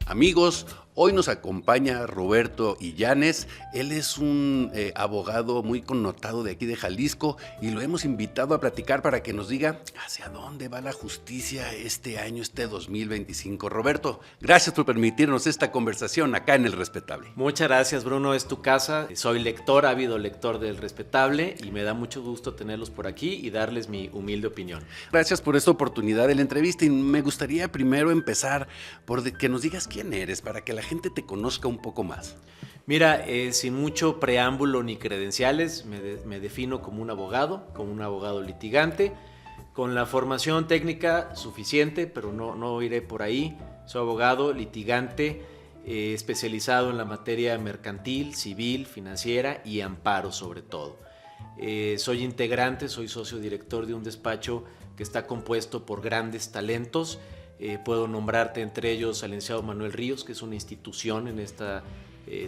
Amigos, hoy nos acompaña Roberto Illanes. Él es un abogado muy connotado de aquí de Jalisco y lo hemos invitado a platicar para que nos diga hacia dónde va la justicia este año, este 2025. Roberto, gracias por permitirnos esta conversación acá en El Respetable. Muchas gracias, Bruno, es tu casa. Soy lector, ávido lector del Respetable y me da mucho gusto tenerlos por aquí y darles mi humilde opinión. Gracias por esta oportunidad de la entrevista y me gustaría primero empezar por que nos digas quién eres para que la gente te conozca un poco más. Mira, sin mucho preámbulo ni credenciales, me defino como un abogado litigante, con la formación técnica suficiente, pero no iré por ahí. Soy abogado litigante especializado en la materia mercantil, civil, financiera y amparo sobre todo. Soy integrante, soy socio director de un despacho que está compuesto por grandes talentos. Puedo nombrarte entre ellos al licenciado Manuel Ríos, que es una institución en esta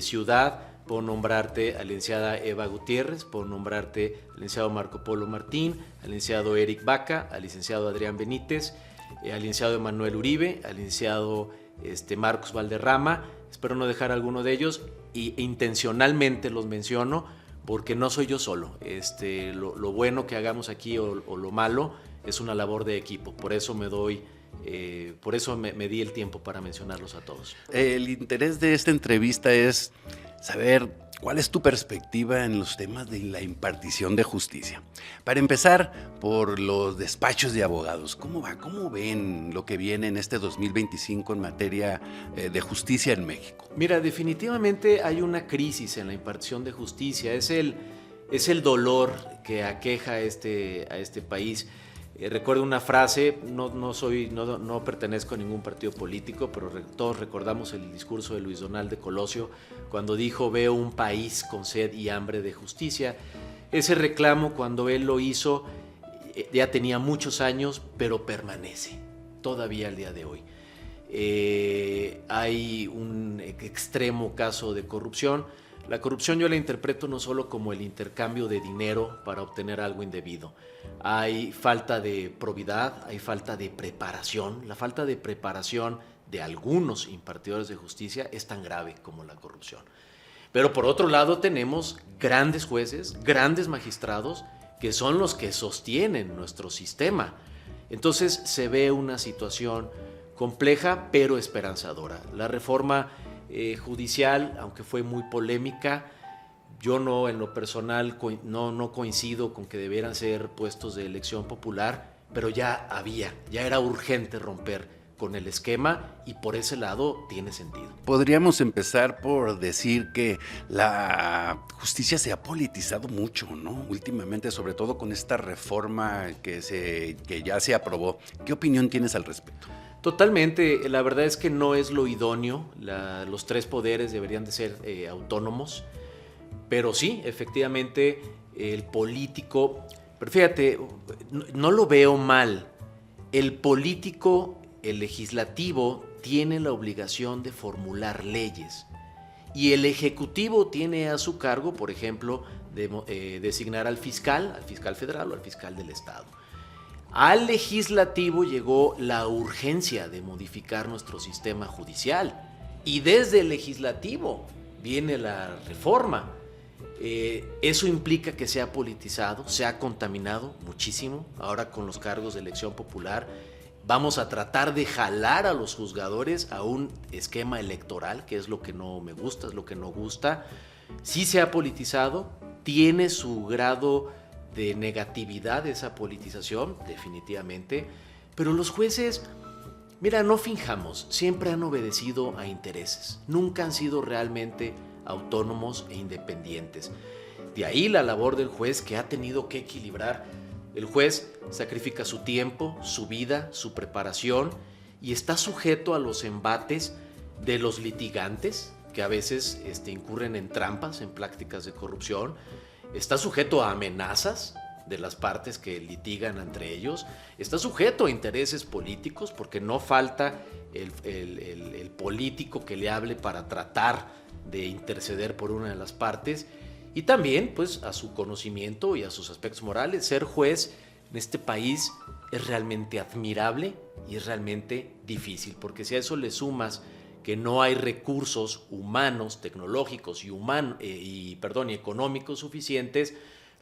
ciudad. Puedo nombrarte a la licenciada Eva Gutiérrez, puedo nombrarte al licenciado Marco Polo Martín, al licenciado Eric Baca, al licenciado Adrián Benítez, al licenciado Emanuel Uribe, al licenciado Marcos Valderrama. Espero no dejar alguno de ellos e intencionalmente los menciono porque no soy yo solo. Lo bueno que hagamos aquí o lo malo es una labor de equipo. Por eso me di el tiempo para mencionarlos a todos. El interés de esta entrevista es saber cuál es tu perspectiva en los temas de la impartición de justicia. Para empezar, por los despachos de abogados, ¿cómo va? ¿Cómo ven lo que viene en este 2025 en materia de justicia en México? Mira, definitivamente hay una crisis en la impartición de justicia. Es el dolor que aqueja a este país. Recuerdo una frase, no pertenezco a ningún partido político, pero todos recordamos el discurso de Luis Donald de Colosio cuando dijo: veo un país con sed y hambre de justicia. Ese reclamo, cuando él lo hizo, ya tenía muchos años, pero permanece todavía al día de hoy. Hay un extremo caso de corrupción. La corrupción yo la interpreto no solo como el intercambio de dinero para obtener algo indebido. Hay falta de probidad, hay falta de preparación. La falta de preparación de algunos impartidores de justicia es tan grave como la corrupción. Pero por otro lado tenemos grandes jueces, grandes magistrados, que son los que sostienen nuestro sistema. Entonces se ve una situación compleja pero esperanzadora. La reforma judicial, aunque fue muy polémica, yo en lo personal no coincido con que debieran ser puestos de elección popular, pero ya era urgente romper con el esquema y por ese lado tiene sentido. Podríamos empezar por decir que la justicia se ha politizado mucho, ¿no? Últimamente, sobre todo con esta reforma que ya se aprobó. ¿Qué opinión tienes al respecto? Totalmente, la verdad es que no es lo idóneo. Los tres poderes deberían de ser autónomos, pero sí, efectivamente, el político, pero fíjate, no lo veo mal. El político, el legislativo, tiene la obligación de formular leyes y el ejecutivo tiene a su cargo, por ejemplo, designar al fiscal federal o al fiscal del estado. Al legislativo llegó la urgencia de modificar nuestro sistema judicial y desde el legislativo viene la reforma. Eso implica que se ha politizado, se ha contaminado muchísimo. Ahora con los cargos de elección popular vamos a tratar de jalar a los juzgadores a un esquema electoral, que es lo que no me gusta, es lo que no gusta. Sí se ha politizado, tiene su grado de negatividad esa politización, definitivamente, pero los jueces, mira, no finjamos, siempre han obedecido a intereses, nunca han sido realmente autónomos e independientes. De ahí la labor del juez, que ha tenido que equilibrar. El juez sacrifica su tiempo, su vida, su preparación y está sujeto a los embates de los litigantes, que a veces incurren en trampas, en prácticas de corrupción. Está sujeto a amenazas de las partes que litigan entre ellos. Está sujeto a intereses políticos, porque no falta el político que le hable para tratar de interceder por una de las partes. Y también pues a su conocimiento y a sus aspectos morales. Ser juez en este país es realmente admirable y es realmente difícil, porque si a eso le sumas que no hay recursos humanos, tecnológicos y económicos suficientes,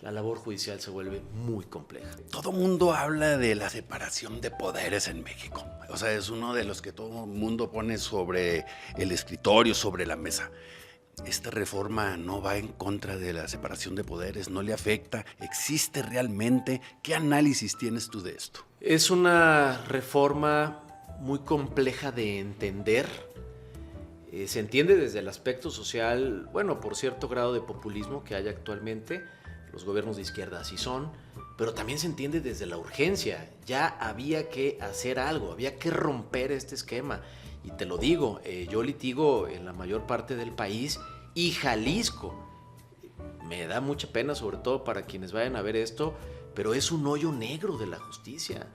la labor judicial se vuelve muy compleja. Todo mundo habla de la separación de poderes en México. O sea, es uno de los que todo el mundo pone sobre el escritorio, sobre la mesa. ¿Esta reforma no va en contra de la separación de poderes? ¿No le afecta? ¿Existe realmente? ¿Qué análisis tienes tú de esto? Es una reforma muy compleja de entender. Se entiende desde el aspecto social, bueno, por cierto grado de populismo que hay actualmente. Los gobiernos de izquierda así son, pero también se entiende desde la urgencia. Ya había que hacer algo, había que romper este esquema. Y te lo digo, yo litigo en la mayor parte del país y Jalisco. Me da mucha pena, sobre todo para quienes vayan a ver esto, pero es un hoyo negro de la justicia,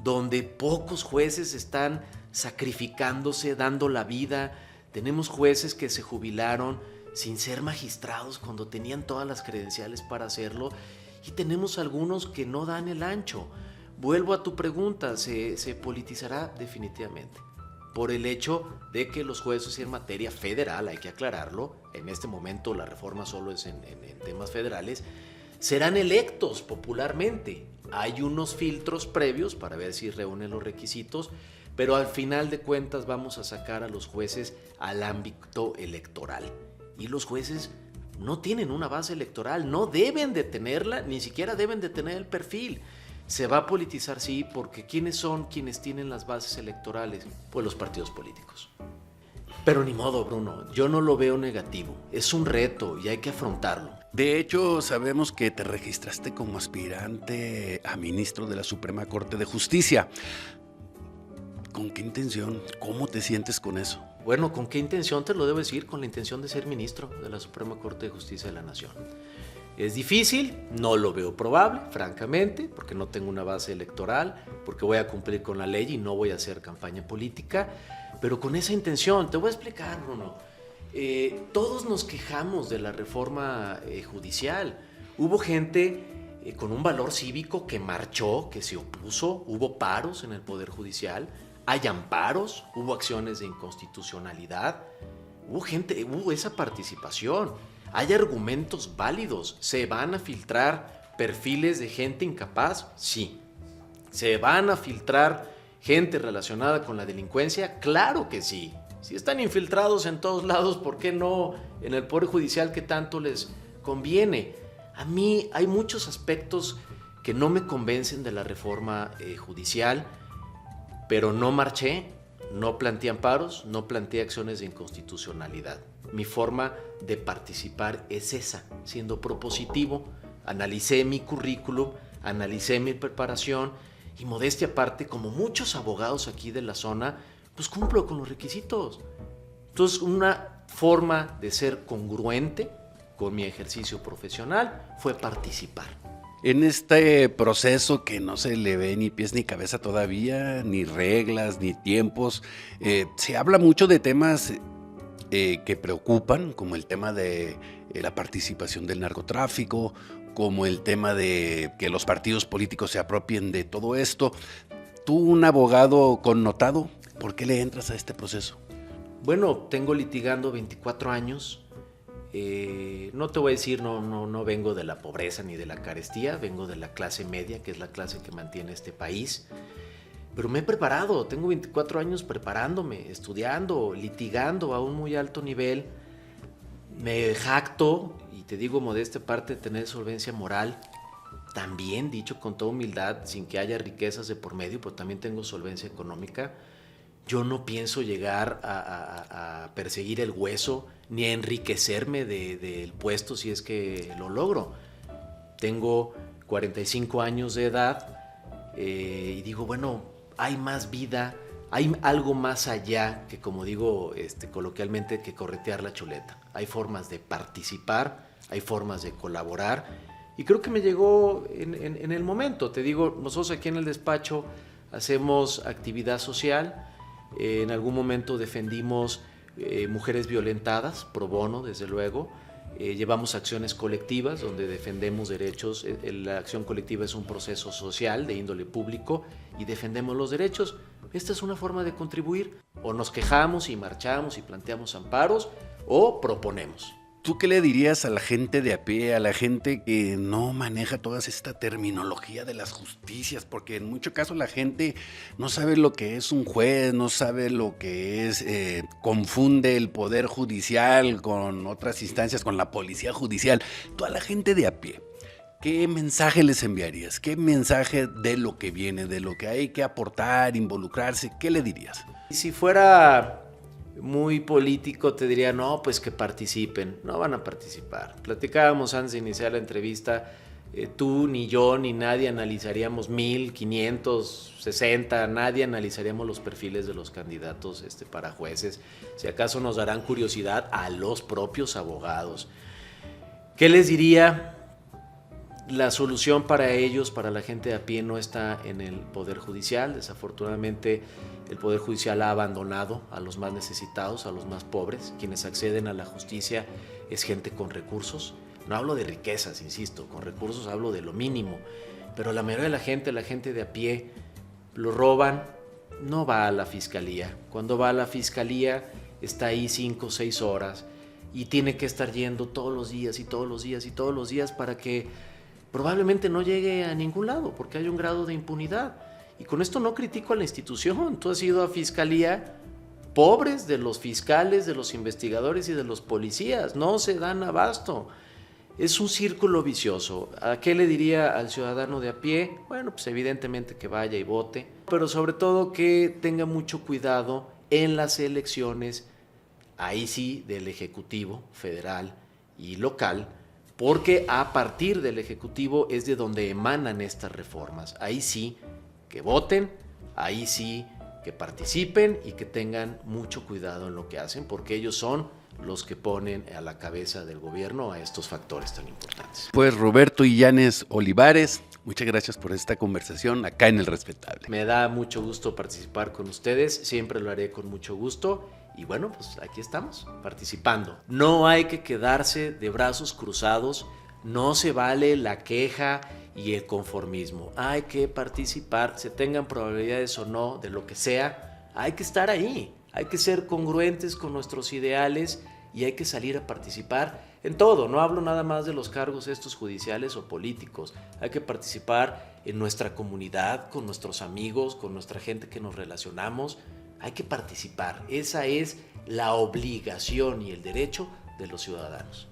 donde pocos jueces están sacrificándose, dando la vida. Tenemos jueces que se jubilaron sin ser magistrados cuando tenían todas las credenciales para hacerlo, y tenemos algunos que no dan el ancho. Vuelvo a tu pregunta, se politizará definitivamente por el hecho de que los jueces en materia federal, hay que aclararlo, en este momento la reforma solo es en temas federales, serán electos popularmente. Hay unos filtros previos para ver si reúnen los requisitos, pero al final de cuentas vamos a sacar a los jueces al ámbito electoral. Y los jueces no tienen una base electoral, no deben de tenerla, ni siquiera deben de tener el perfil. Se va a politizar, sí, porque ¿quiénes son quienes tienen las bases electorales? Pues los partidos políticos. Pero ni modo, Bruno, yo no lo veo negativo. Es un reto y hay que afrontarlo. De hecho, sabemos que te registraste como aspirante a ministro de la Suprema Corte de Justicia. ¿Con qué intención? ¿Cómo te sientes con eso? Bueno, ¿con qué intención? Te lo debo decir, con la intención de ser ministro de la Suprema Corte de Justicia de la Nación. Es difícil, no lo veo probable, francamente, porque no tengo una base electoral, porque voy a cumplir con la ley y no voy a hacer campaña política, pero con esa intención. Te voy a explicar, Bruno. Todos nos quejamos de la reforma judicial. Hubo gente con un valor cívico que marchó, que se opuso, hubo paros en el Poder Judicial, hay amparos, hubo acciones de inconstitucionalidad, hubo esa participación, hay argumentos válidos. ¿Se van a filtrar perfiles de gente incapaz? Sí. ¿Se van a filtrar gente relacionada con la delincuencia? Claro que sí. Si están infiltrados en todos lados, ¿por qué no en el Poder Judicial que tanto les conviene? A mí hay muchos aspectos que no me convencen de la reforma judicial, pero no marché, no planteé amparos, no planteé acciones de inconstitucionalidad. Mi forma de participar es esa, siendo propositivo. Analicé mi currículum, analicé mi preparación y, modestia aparte, como muchos abogados aquí de la zona, pues cumplo con los requisitos. Entonces, una forma de ser congruente con mi ejercicio profesional fue participar. En este proceso que no se le ve ni pies ni cabeza todavía, ni reglas, ni tiempos, se habla mucho de temas que preocupan, como el tema de la participación del narcotráfico, como el tema de que los partidos políticos se apropien de todo esto. Tú, un abogado connotado, ¿por qué le entras a este proceso? Bueno, tengo litigando 24 años. No te voy a decir, no vengo de la pobreza ni de la carestía, vengo de la clase media, que es la clase que mantiene este país. Pero me he preparado, tengo 24 años preparándome, estudiando, litigando a un muy alto nivel. Me jacto, y te digo modesta parte, de tener solvencia moral. También, dicho con toda humildad, sin que haya riquezas de por medio, pero también tengo solvencia económica. Yo no pienso llegar a perseguir el hueso ni a enriquecerme del puesto si es que lo logro. Tengo 45 años de edad y digo, bueno, hay más vida, hay algo más allá que, como digo coloquialmente, que corretear la chuleta. Hay formas de participar, hay formas de colaborar y creo que me llegó en el momento. Te digo, nosotros aquí en el despacho hacemos actividad social. En algún momento defendimos mujeres violentadas, pro bono, desde luego. Llevamos acciones colectivas donde defendemos derechos. La acción colectiva es un proceso social de índole público y defendemos los derechos. esta es una forma de contribuir. O nos quejamos y marchamos y planteamos amparos, o proponemos. ¿Tú qué le dirías a la gente de a pie, a la gente que no maneja toda esta terminología de las justicias? Porque en muchos casos la gente no sabe lo que es un juez, no sabe lo que es, confunde el poder judicial con otras instancias, con la policía judicial. Tú a la gente de a pie, ¿qué mensaje les enviarías? ¿Qué mensaje de lo que viene, de lo que hay que aportar, involucrarse? ¿Qué le dirías? Y si fuera muy político, te diría, no, pues que participen. No van a participar. Platicábamos antes de iniciar la entrevista, tú, ni yo, ni nadie analizaríamos 1,560, nadie analizaríamos los perfiles de los candidatos para jueces. Si acaso nos darán curiosidad a los propios abogados. ¿Qué les diría? La solución para ellos, para la gente de a pie, no está en el Poder Judicial. Desafortunadamente, el Poder Judicial ha abandonado a los más necesitados, a los más pobres. Quienes acceden a la justicia es gente con recursos. No hablo de riquezas, insisto, con recursos hablo de lo mínimo. Pero la mayoría de la gente de a pie, lo roban, no va a la fiscalía. Cuando va a la fiscalía, está ahí 5 o 6 horas y tiene que estar yendo todos los días y todos los días y todos los días para que probablemente no llegue a ningún lado porque hay un grado de impunidad. Y con esto no critico a la institución. Tú has ido a fiscalía, pobres de los fiscales, de los investigadores y de los policías. No se dan abasto. Es un círculo vicioso. ¿A qué le diría al ciudadano de a pie? Bueno, pues evidentemente que vaya y vote, pero sobre todo que tenga mucho cuidado en las elecciones, ahí sí, del Ejecutivo federal y local, porque a partir del Ejecutivo es de donde emanan estas reformas. Ahí sí que voten, ahí sí que participen y que tengan mucho cuidado en lo que hacen, porque ellos son los que ponen a la cabeza del gobierno a estos factores tan importantes. Pues Roberto Illanes Olivares, muchas gracias por esta conversación acá en El Respetable. Me da mucho gusto participar con ustedes, siempre lo haré con mucho gusto. Y bueno, pues aquí estamos, participando. No hay que quedarse de brazos cruzados, no se vale la queja y el conformismo. Hay que participar, se tengan probabilidades o no de lo que sea, hay que estar ahí, hay que ser congruentes con nuestros ideales y hay que salir a participar en todo. No hablo nada más de los cargos estos judiciales o políticos, hay que participar en nuestra comunidad, con nuestros amigos, con nuestra gente que nos relacionamos. Hay que participar, esa es la obligación y el derecho de los ciudadanos.